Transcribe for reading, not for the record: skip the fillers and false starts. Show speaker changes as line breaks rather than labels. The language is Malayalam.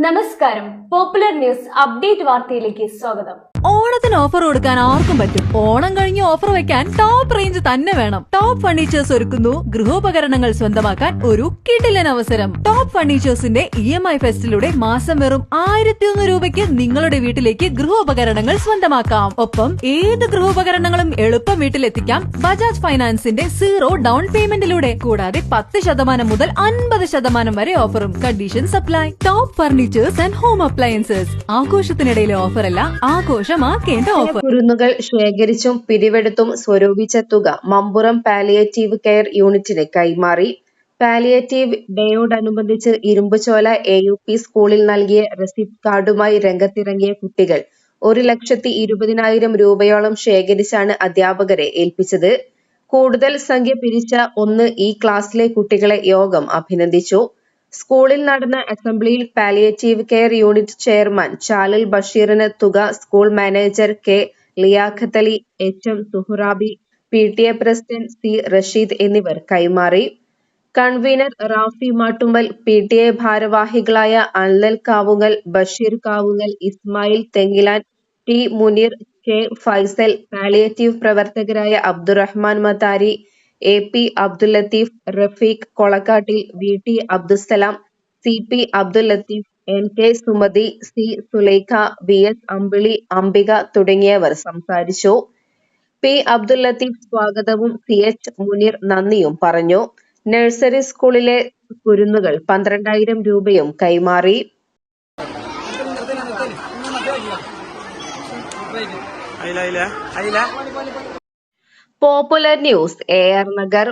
നമസ്കാരം. പോപ്പുലർ ന്യൂസ് അപ്ഡേറ്റ് വാർത്തയിലേക്ക് സ്വാഗതം.
ഓണത്തിന് ഓഫർ കൊടുക്കാൻ ആർക്കും പറ്റും. ഓണം കഴിഞ്ഞ് ഓഫർ വെക്കാൻ ടോപ്പ് റേഞ്ച് തന്നെ വേണം. ടോപ്പ് ഫർണിച്ചേഴ്സ് ഒരുക്കുന്നു ഗൃഹോപകരണങ്ങൾ സ്വന്തമാക്കാൻ ഒരു കിടിലൻ അവസരം. ടോപ്പ് ഫർണിച്ചേഴ്സിന്റെ EMI ഫെസ്റ്റിലൂടെ മാസം വെറും 1100 രൂപയ്ക്ക് നിങ്ങളുടെ വീട്ടിലേക്ക് ഗൃഹോപകരണങ്ങൾ സ്വന്തമാക്കാം. ഒപ്പം ഏത് ഗൃഹോപകരണങ്ങളും എളുപ്പം വീട്ടിലെത്തിക്കാം ബജാജ് ഫൈനാൻസിന്റെ 0 ഡൗൺ പേയ്മെന്റിലൂടെ. കൂടാതെ 10% മുതൽ 50% വരെ ഓഫറും. Condition apply. Top furnitures and home appliances. ആഘോഷത്തിനിടയിലെ ഓഫറല്ല, ആഘോഷമാക്കേണ്ട ഓഫർ.
കുരുന്നുകൾ ശേഖരിച്ചും പിരിവെടുത്തും സ്വരൂപിച്ച തുക മമ്പുറം പാലിയേറ്റീവ് കെയർ യൂണിറ്റിന് കൈമാറി. പാലിയേറ്റീവ് ഡേയോടനുബന്ധിച്ച് ഇരുമ്പുചോല AUP സ്കൂളിൽ നൽകിയ റെസിപ്റ്റ് കാർഡുമായി രംഗത്തിറങ്ങിയ കുട്ടികൾ 1,20,000 രൂപയോളം ശേഖരിച്ചാണ് അധ്യാപകരെ ഏൽപ്പിച്ചത്. കൂടുതൽ സംഖ്യ പിരിച്ച ഈ ക്ലാസ്സിലെ കുട്ടികളെ യോഗം അഭിനന്ദിച്ചു. സ്കൂളിൽ നടന്ന അസംബ്ലിയിൽ palliative care unit chairman Chalil ബഷീറിന് തുക school manager K. Liyaqat Ali, HM Suhrabi, PTA president C. Rasheed എന്നിവർ കൈമാറി. കൺവീനർ റാഫി മാട്ടുമ്മൽ, PTA ഭാരവാഹികളായ Anlal Kavungal, Basheer Kavungal, Ismail Thengilan, T. Muneer, K. Faisal, palliative പ്രവർത്തകരായ Abdurahman മത്താരി, AP Abdul Latheef, Rafeeq കൊളക്കാട്ടിൽ, VT Abdussalam, CP Abdul Latheef, NK Sumathi, C. Sulaikha, VS അമ്പിളി, അംബിക തുടങ്ങിയവർ സംസാരിച്ചു. P. അബ്ദുൽ ലത്തീഫ് സ്വാഗതവും CH മുനീർ നന്ദിയും പറഞ്ഞു. നഴ്സറി സ്കൂളിലെ കുരുന്നുകൾ 12,000 രൂപയും കൈമാറി. Popular news AR Nagar.